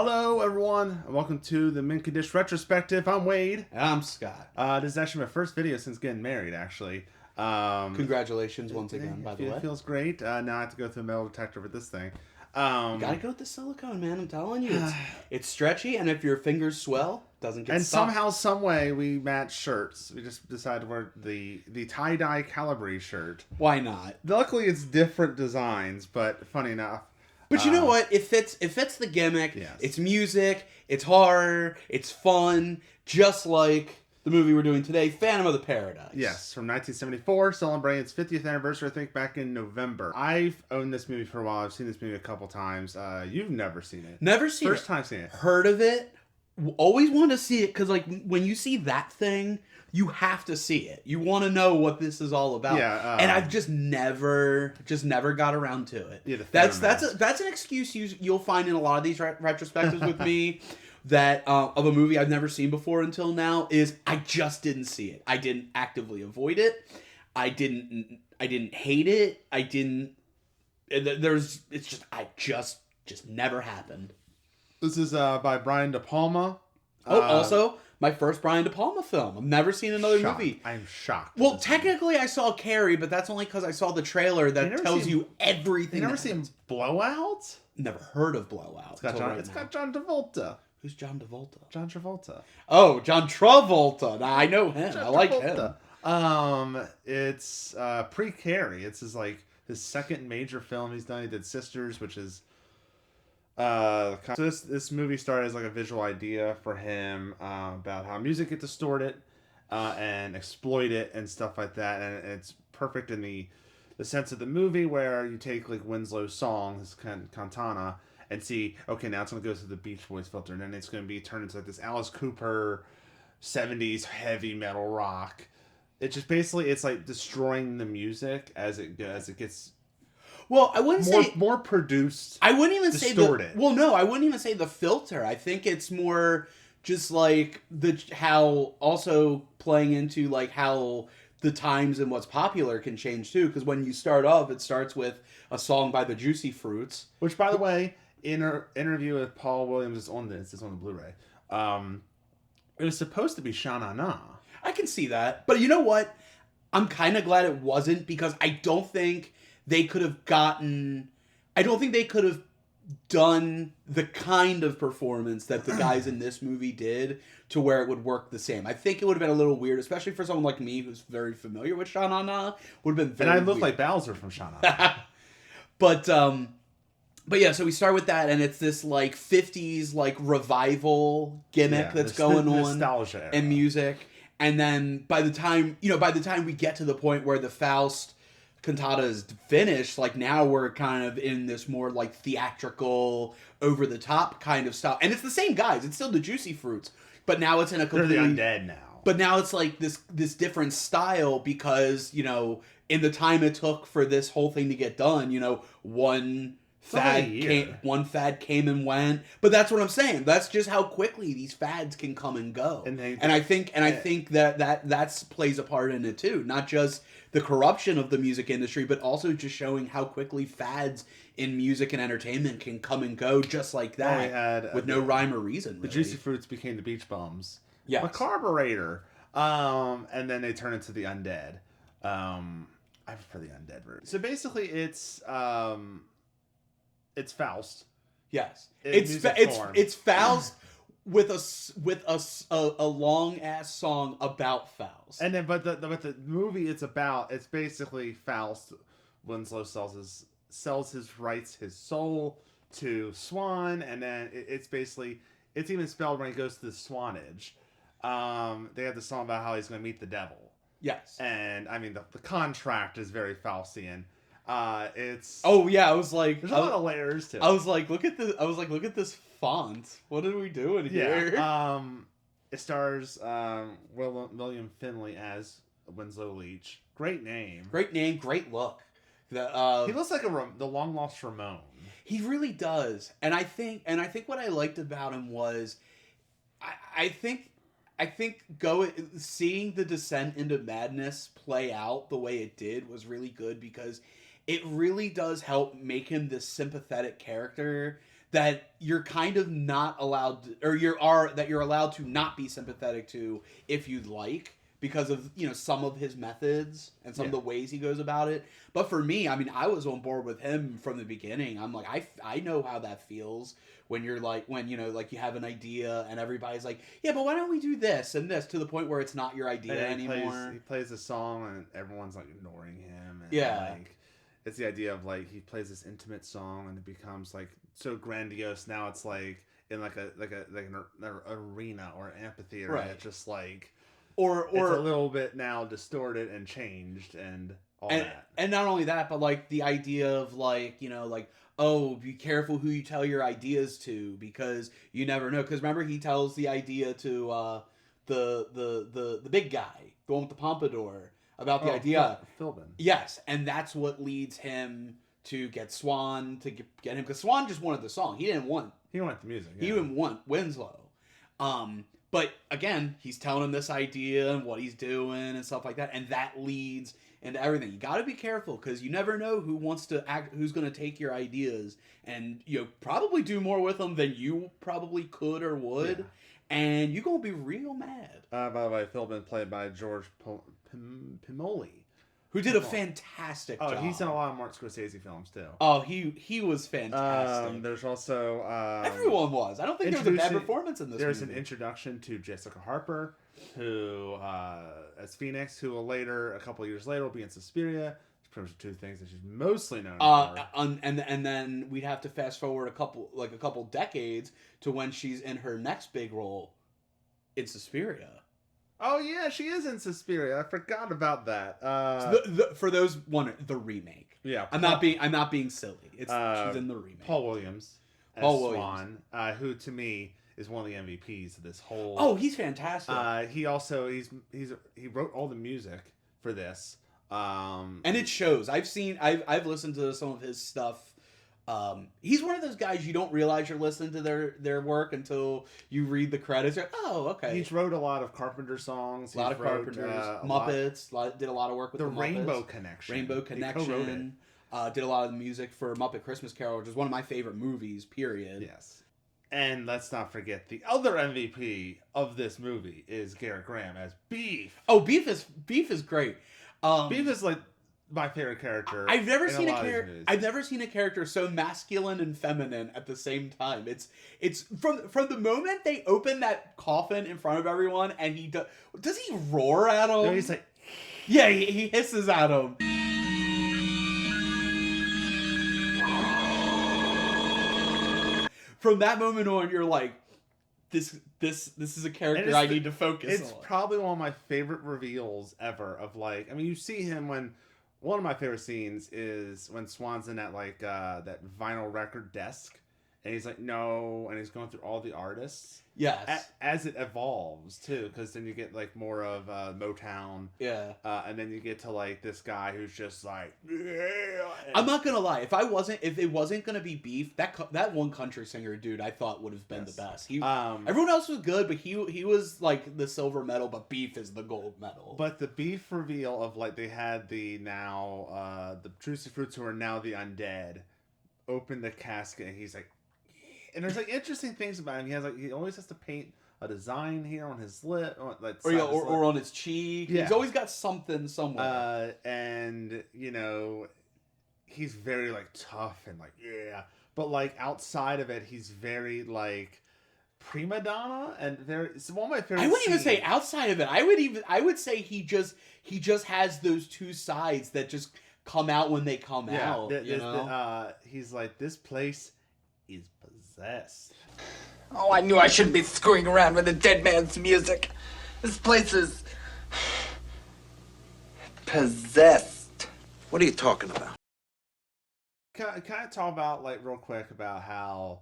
Hello, everyone, and welcome to the Condish Retrospective. I'm Wade. And I'm Scott. This is actually my first video since getting married, actually. Congratulations once again, by the way. It feels great. Now I have to go through a metal detector with this thing. You gotta go with the silicone, man. I'm telling you, it's stretchy, and if your fingers swell, doesn't get and stuck. somehow, some way, we match shirts. We just decided to wear the tie-dye Calibri shirt. Why not? Luckily, it's different designs, but funny enough. But you know what? It fits the gimmick. Yes. It's music. It's horror. It's fun. Just like the movie we're doing today, Phantom of the Paradise. Yes, from 1974, celebrating its 50th anniversary, I think, back in November. I've owned this movie for a while. I've seen this movie a couple times. You've never seen it. Never seen it. First time seeing it. Heard of it. Always wanted to see it, because like when you see that thing, you have to see it. You want to know what this is all about. Yeah, and I've just never got around to it. Yeah, that's an excuse you'll find in a lot of these retrospectives with me. That of a movie I've never seen before until now is I just didn't see it. I didn't actively avoid it. I didn't hate it. Just never happened. This is by Brian De Palma. Also, my first Brian De Palma film. I've never seen another movie. I'm shocked. Well, technically, I saw Carrie, but that's only because I saw the trailer that tells you everything. You never seen Blowout? Never heard of Blowout. It's got John Travolta. Who's John Travolta? John Travolta. Oh, John Travolta. Now, I know him. I like him. It's pre-Carrie. It's his second major film he's done. He did Sisters, which is so this movie started as like a visual idea for him about how music gets distorted and exploited and stuff like that, and it's perfect in the sense of the movie where you take like Winslow's song, his Cantana, and see, okay, now it's going to go through the Beach Boys filter, and then it's going to be turned into like this Alice Cooper 70s heavy metal rock. It just basically, it's like destroying the music as it gets. Well, I wouldn't say more produced. I wouldn't even distorted. I wouldn't even say the filter. I think it's more just like how also playing into like how the times and what's popular can change too. Because when you start off, it starts with a song by the Juicy Fruits, which, by the way, in an interview with Paul Williams is on this. It's on the Blu-ray. It was supposed to be Sha Na Na. I can see that, but you know what? I'm kind of glad it wasn't, because I don't think they could have done the kind of performance that the guys in this movie did to where it would work the same. I think it would have been a little weird, especially for someone like me who's very familiar with Sha Na Na. Would have been very And I look weird. like Bowser from Sha Na Na. But yeah, so we start with that, and it's this like 50s like revival gimmick that's going on nostalgia era. in music. And then by the time we get to the point where the Faust cantata is finished, like now we're kind of in this more like theatrical, over the top kind of style. And it's the same guys. It's still the Juicy Fruits, but now it's in a completely They're the Undead now. But now it's like this different style, because in the time it took for this whole thing to get done, one fad came and went. But that's what I'm saying. That's just how quickly these fads can come and go. And I think that plays a part in it too. Not just the corruption of the music industry, but also just showing how quickly fads in music and entertainment can come and go just like that, with no rhyme or reason. Really. The Juicy Fruits became the Beach Bums. Yeah, a carburetor. And then they turn into the Undead. I prefer the Undead version. So basically, it's Faust. Yes, it's Faust with a long ass song about Faust. And then, but the movie it's basically Faust. Winslow sells his rights, his soul to Swan, and then it's even spelled when he goes to the Swanage. They have the song about how he's going to meet the devil. Yes, and I mean the contract is very Faustian. I was like, there's a lot of layers to it. I was like, look at this font. What are we doing here? Yeah. It stars William Finley as Winslow Leach. Great name. Great look. He looks like the long lost Ramon. He really does. And I think what I liked about him was, I think seeing the descent into madness play out the way it did was really good, because it really does help make him this sympathetic character that you're kind of not allowed to, or that you're allowed to not be sympathetic to if you'd like, because of, you know, some of his methods and some of the ways he goes about it. But for me, I mean, I was on board with him from the beginning. I'm like, I know how that feels when you're like, when, you know, like you have an idea and everybody's like, yeah, but why don't we do this and this, to the point where it's not your idea anymore. He plays a song and everyone's like ignoring him. And Yeah. like, it's the idea of like he plays this intimate song and it becomes like so grandiose. Now it's like in like an arena or an amphitheater. Right. And it's just like, or it's a little bit now distorted and changed and all that. And not only that, but like the idea of like, you know, like, oh, be careful who you tell your ideas to, because you never know. Because remember, he tells the idea to the big guy, the one with the pompadour, about the idea. Philbin. Yes, and that's what leads him to get Swan to get him, because Swan just wanted the song. He didn't want the music. He didn't want Winslow. But again, he's telling him this idea and what he's doing and stuff like that, and that leads into everything. You got to be careful, because you never know who wants to act, who's going to take your ideas and, you know, probably do more with them than you probably could or would, and you're going to be real mad. By the way, Philbin played by George Pimoli. Who did a fantastic job. Oh, he's in a lot of Martin Scorsese films, too. Oh, he was fantastic. There's also... everyone was. I don't think there was a bad performance in this There's movie. an introduction to Jessica Harper, who, as Phoenix, who will later, a couple years later, will be in Suspiria. It's pretty much the two things that she's mostly known for. And then we'd have to fast forward a couple decades to when she's in her next big role in Suspiria. Oh yeah, she is in Suspiria. I forgot about that. For those wondering, the remake. Yeah, I'm not being silly. She's in the remake. Paul Williams as Swan, who to me is one of the MVPs of this whole. Oh, he's fantastic. He also he wrote all the music for this. And it shows. I've listened to some of his stuff. He's one of those guys you don't realize you're listening to their work until you read the credits. You're like, oh, okay. He's wrote a lot of Carpenter songs. A lot of Carpenters. Muppets. Did a lot of work with the Muppets. Rainbow Connection. Rainbow Connection. Did a lot of the music for Muppet Christmas Carol, which is one of my favorite movies, period. Yes. And let's not forget the other MVP of this movie is Garrett Graham as Beef. Oh, Beef is great. Beef is like my favorite character. I've never seen a character so masculine and feminine at the same time. It's from the moment they open that coffin in front of everyone, and does he roar at them? No, he's like, yeah, he hisses at them. From that moment on, you're like, this is a character I need to focus on. It's probably one of my favorite reveals ever. Of like, I mean, you see him when. One of my favorite scenes is when Swan's in that like that vinyl record desk, and he's like, no, and he's going through all the artists. Yes. As it evolves too, because then you get like more of Motown. Yeah. And then you get to like this guy who's just like, yeah. I'm not gonna lie. If it wasn't gonna be Beef, that one country singer dude I thought would have been the best. Everyone else was good, but he was like the silver medal, but Beef is the gold medal. But the Beef reveal of like they had the Juicy Fruits, who are now the undead, open the casket, and he's like. And there's like interesting things about him. He always has to paint a design here on his lip, or on his cheek. Yeah. He's always got something somewhere. And you know, he's very like tough and like but like outside of it, he's very like prima donna and very. It's one of my favorite. I wouldn't even say outside of it. I would say he just has those two sides that just come out when they come out. He's like, this place is possessed. Oh, I knew I shouldn't be screwing around with a dead man's music. This place is possessed. What are you talking about? Can I talk about like real quick about how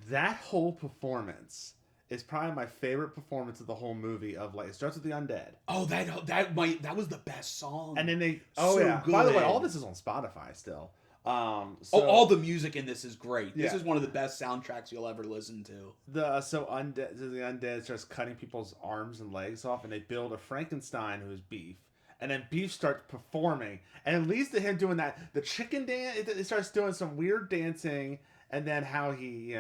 that whole performance is probably my favorite performance of the whole movie. Of like, it starts with the undead. Oh, that was the best song. And then they good. By the way, all this is on Spotify still. All the music in this is great. This is one of the best soundtracks you'll ever listen to. The undead starts cutting people's arms and legs off, and they build a Frankenstein who's Beef, and then Beef starts performing, and it leads to him doing that the chicken dance. It starts doing some weird dancing, and then how he,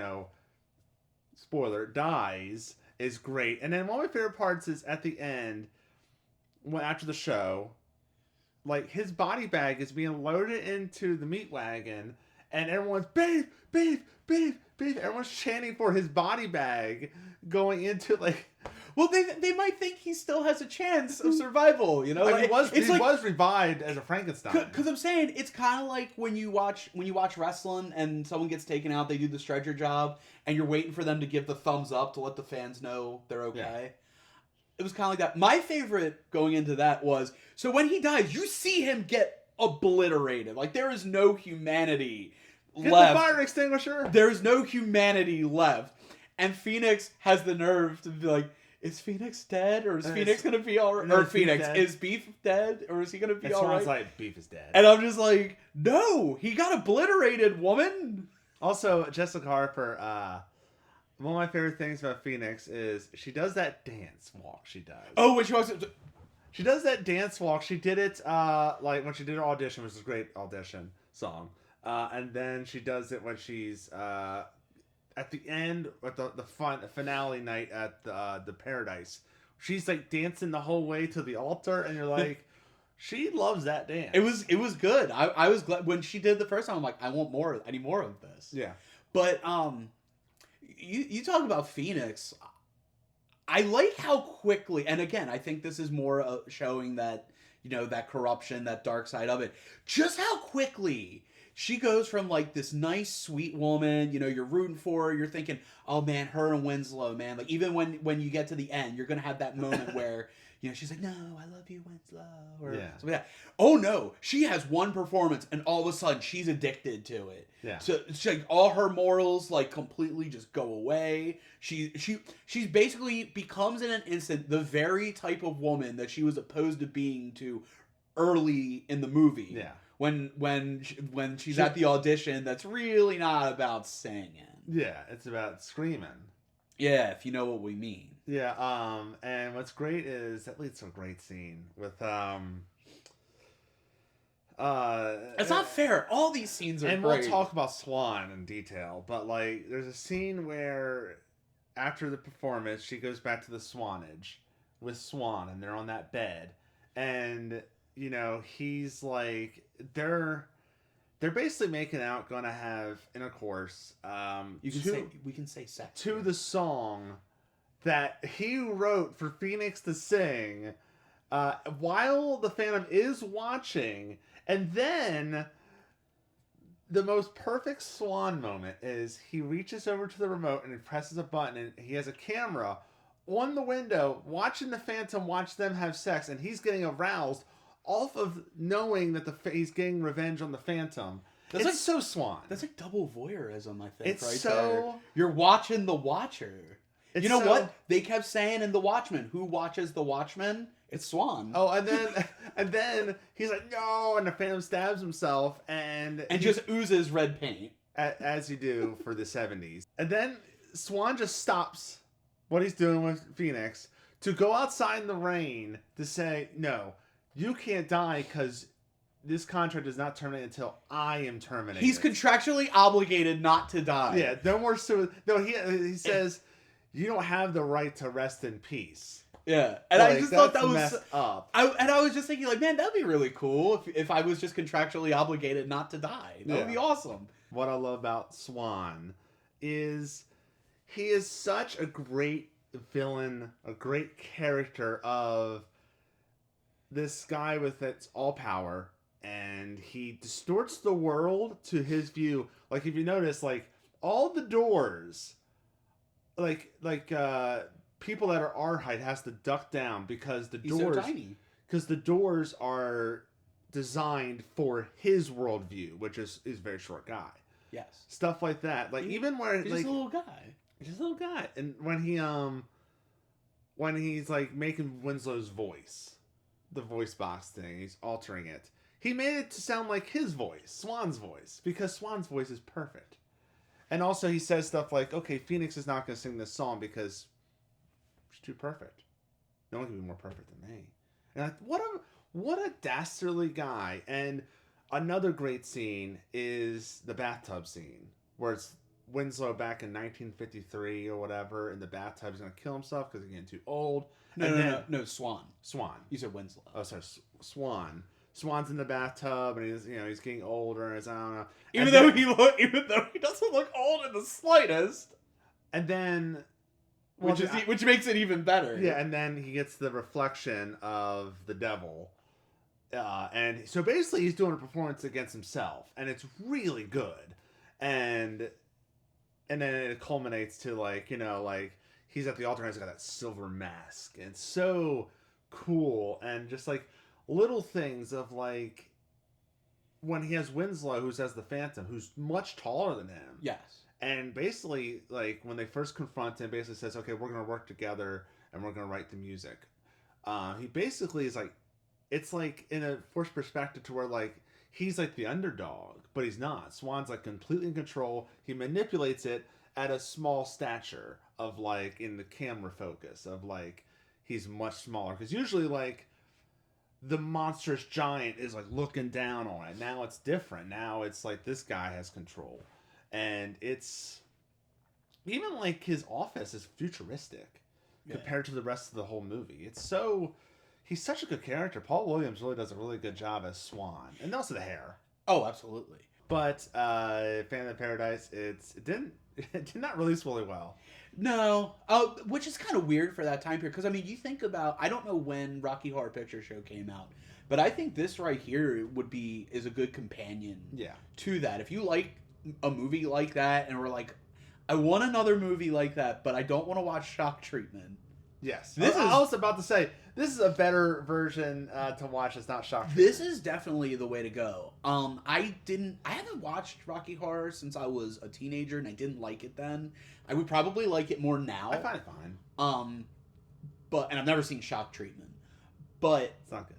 spoiler, dies is great. And then one of my favorite parts is at the end, when after the show, like his body bag is being loaded into the meat wagon, and everyone's beef, beef, beef, beef. Everyone's chanting for his body bag going into like. Well, they might think he still has a chance of survival, you know. Like, he was revived as a Frankenstein. Because I'm saying it's kind of like when you watch wrestling and someone gets taken out, they do the stretcher job, and you're waiting for them to give the thumbs up to let the fans know they're okay. Yeah. It was kind of like that. My favorite going into that was, so when he dies, you see him get obliterated. Like, there is no humanity left. Get the fire extinguisher. There's no humanity left. And Phoenix has the nerve to be like, is Phoenix dead? Or is Phoenix going to be all right? No, or Phoenix, is Beef dead? Or is he going to be all right? It sounds like Beef is dead. And I'm just like, no, he got obliterated, woman. Also, Jessica Harper, one of my favorite things about Phoenix is she does that dance walk she does. Oh, when she does that dance walk. She did it like when she did her audition, which is a great audition song. And then she does it when she's at the end at the finale night at the Paradise. She's like dancing the whole way to the altar, and you're like, she loves that dance. It was good. I was glad when she did the first time. I'm like, I need more of this. Yeah. But you talk about Phoenix. I like how quickly, and again, I think this is more showing that, that corruption, that dark side of it. Just how quickly she goes from like this nice, sweet woman, you're rooting for her, you're thinking, oh man, her and Winslow, man. Like, even when you get to the end, you're going to have that moment where, she's like, no, I love you, Winslow. Or something like that. Oh no, she has one performance and all of a sudden she's addicted to it. Yeah. So it's like all her morals like completely just go away. She's basically becomes in an instant the very type of woman that she was opposed to being to early in the movie. Yeah. When she's at the audition, that's really not about singing. Yeah, it's about screaming. Yeah, if you know what we mean. Yeah, and what's great is that leads to a great scene with it's not fair. All these scenes are and great. We'll talk about Swan in detail, but like there's a scene where after the performance she goes back to the Swanage with Swan, and they're on that bed, and he's like they're basically making out, gonna have intercourse. We can say sex to the song that he wrote for Phoenix to sing while the Phantom is watching. And then the most perfect Swan moment is he reaches over to the remote and he presses a button, and he has a camera on the window watching the Phantom watch them have sex, and he's getting aroused off of knowing that he's getting revenge on the Phantom. It's like so Swan. That's like double voyeurism, I think. It's right so there. You're watching the Watcher. You know what? They kept saying in The Watchmen, who watches The Watchmen? It's Swan. Oh, and then he's like, no, and the Phantom stabs himself and just oozes red paint. As you do for the 70s. And then Swan just stops what he's doing with Phoenix to go outside in the rain to say, no, you can't die because this contract does not terminate until I am terminated. He's contractually obligated not to die. Yeah, no more suicide. No, he says, you don't have the right to rest in peace. Yeah, and I just thought that was messed up. I was just thinking, like, man, that'd be really cool if I was just contractually obligated not to die. That would be awesome. What I love about Swan is he is such a great villain, a great character of this guy with its all power, and he distorts the world to his view. Like, if you notice, like, all the doors, like people that are our height has to duck down because He's so tiny. Because the doors are designed for his worldview, which is a very short guy. Yes. Stuff like that. Like, even where he's like just a little guy. Just a little guy. And when he's like making Winslow's voice, the voice box thing, he's altering it. He made it to sound like his voice, Swan's voice, because Swan's voice is perfect. And also he says stuff like, okay, Phoenix is not going to sing this song because she's too perfect. No one can be more perfect than me. And like, what a dastardly guy. And another great scene is the bathtub scene, where it's Winslow back in 1953 or whatever in the bathtub. He's gonna kill himself because he's getting too old. No, Swan. Swan. You said Winslow. Oh, sorry, Swan. Swan's in the bathtub and he's getting older. And I don't know. Even though he doesn't look old in the slightest. And then, which makes it even better. Yeah, and then he gets the reflection of the devil. And so basically he's doing a performance against himself, and it's really good. And then it culminates to he's at the altar and he's got that silver mask, and it's so cool. And just little things of when he has Winslow, who says the Phantom, who's much taller than him. Yes. And basically, when they first confront him, basically says, okay, we're going to work together and we're going to write the music. He basically is it's in a forced perspective to where he's the underdog, but he's not. Swan's completely in control. He manipulates it at a small stature of in the camera focus of he's much smaller. Because usually the monstrous giant is looking down on it. Now it's different. Now it's this guy has control. And it's even his office is futuristic compared to the rest of the whole movie. He's such a good character. Paul Williams really does a really good job as Swan, and also the hair. Oh, absolutely. But Phantom of Paradise, it did not release really well. No, which is kind of weird for that time period. Because you think about, I don't know when Rocky Horror Picture Show came out, but I think this right here is a good companion. To that. If you like a movie like that and we're I want another movie like that, but I don't want to watch Shock Treatment. Yes. I was about to say, this is a better version to watch. It's not Shock Treatment. This is definitely the way to go. I haven't watched Rocky Horror since I was a teenager, and I didn't like it then. I would probably like it more now. I find it fine. And I've never seen Shock Treatment. But it's not good.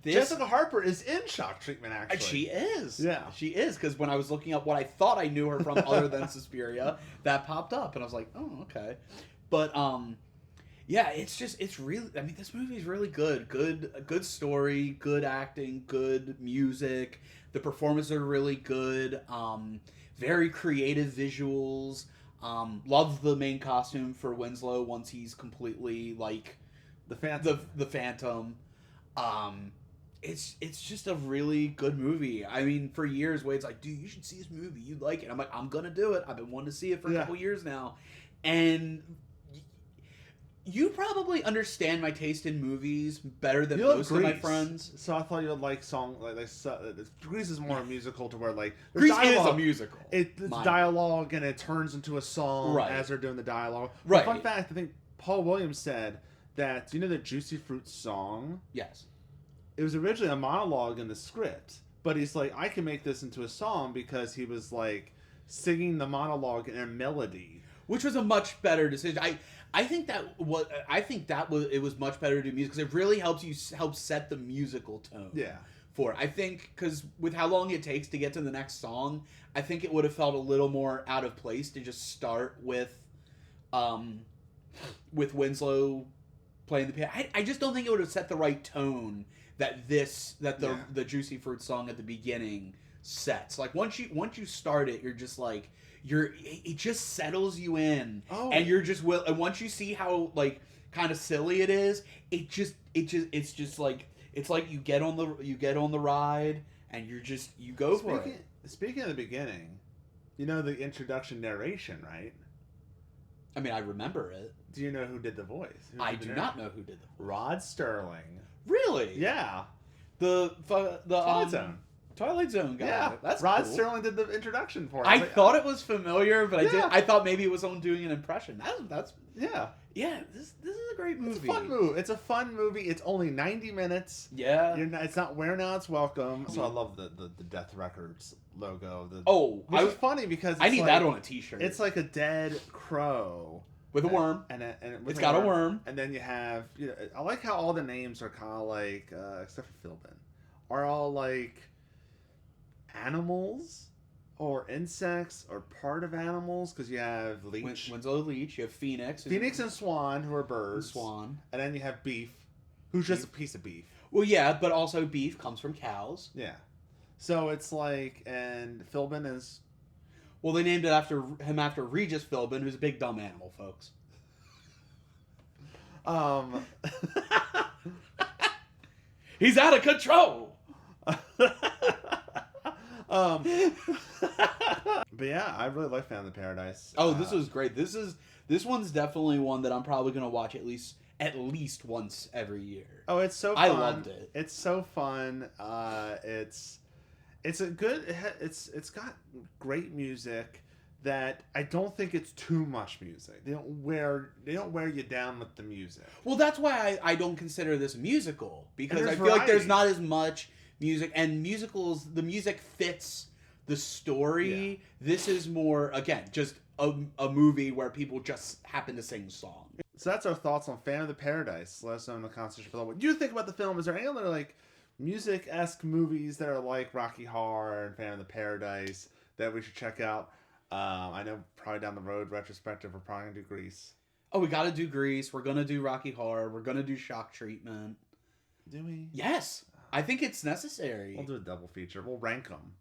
Jessica Harper is in Shock Treatment, actually. She is. Yeah. She is, because when I was looking up what I thought I knew her from other than Suspiria, that popped up, and I was like, oh, okay. But, yeah, it's really, this movie is really good. Good story, good acting, good music. The performances are really good. Very creative visuals. Love the main costume for Winslow once he's completely, the Phantom. The Phantom. It's just a really good movie. For years, Wade's dude, you should see this movie. You'd like it. I'm I'm gonna do it. I've been wanting to see it for a couple years now. And you probably understand my taste in movies better than most of my friends. So I thought you would like song Grease is more musical to where Grease is a musical. It's dialogue and it turns into a song as they're doing the dialogue. Right. Fun fact, I think Paul Williams said that the Juicy Fruit song? Yes. It was originally a monologue in the script, but he's I can make this into a song because he was singing the monologue in a melody, which was a much better decision. I think it was much better to do music because it really helps set the musical tone. Yeah. For it. I think because with how long it takes to get to the next song, I think it would have felt a little more out of place to just start with Winslow playing the piano. I just don't think it would have set the right tone that the Juicy Fruit song at the beginning sets. Once you start it, you're just it just settles you in, and you're just and once you see how kind of silly it is, it's just you get on the ride and you go for it. Speaking of the beginning, the introduction narration, right? I remember it. Do you know who did the voice? I do not know who did the voice. Rod Sterling. Really? Yeah. The Twilight Zone. Twilight Zone guy. Yeah, that's Rod cool. Sterling did the introduction for it. I thought it was familiar, but I thought maybe it was someone doing an impression. That's yeah. This is a great movie. It's a fun movie. It's only 90 minutes. Yeah. It's not Where Now It's Welcome. So I love the Death Records logo. Which is funny because I need that on a t-shirt. It's like a dead crow. With a worm. And it's got a worm. And then you have, I like how all the names are kind of except for Philbin, are all animals or insects or part of animals, because you have Leech. Winslow Leech. You have Phoenix. Phoenix and Swan, who are birds. Swan. And then you have Beef, who's just a piece of beef. Well, yeah, but also beef comes from cows. Yeah. So it's and Philbin is... Well, they named it after him after Regis Philbin, who's a big dumb animal, folks. He's out of control. But yeah, I really like Family Paradise. Oh, this was great. This one's definitely one that I'm probably gonna watch at least once every year. Oh, it's so fun. I loved it. It's so fun. It's a good. It's got great music. That I don't think it's too much music. They don't wear you down with the music. Well, that's why I don't consider this a musical, because I feel variety. like there's not as much music, and musicals, the music fits the story. Yeah. This is more, again, just a movie where people just happen to sing songs. So that's our thoughts on Family Paradise. Let us know in the comments section below what you think about the film. Is there any other like music-esque movies that are like Rocky Horror and Family Paradise that we should check out? I know probably down the road, retrospective, we're probably going to do Grease. Oh, we gotta do Grease. We're gonna do Rocky Horror. We're gonna do Shock Treatment. Do we? Yes. I think it's necessary. We'll do a double feature. We'll rank them.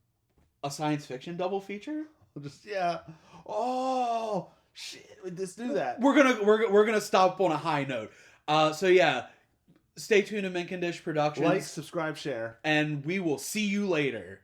A science fiction double feature? We'll just, yeah. Oh, shit. We just do that. We're gonna stop on a high note. So yeah, stay tuned to Condish Productions. Like, subscribe, share. And we will see you later.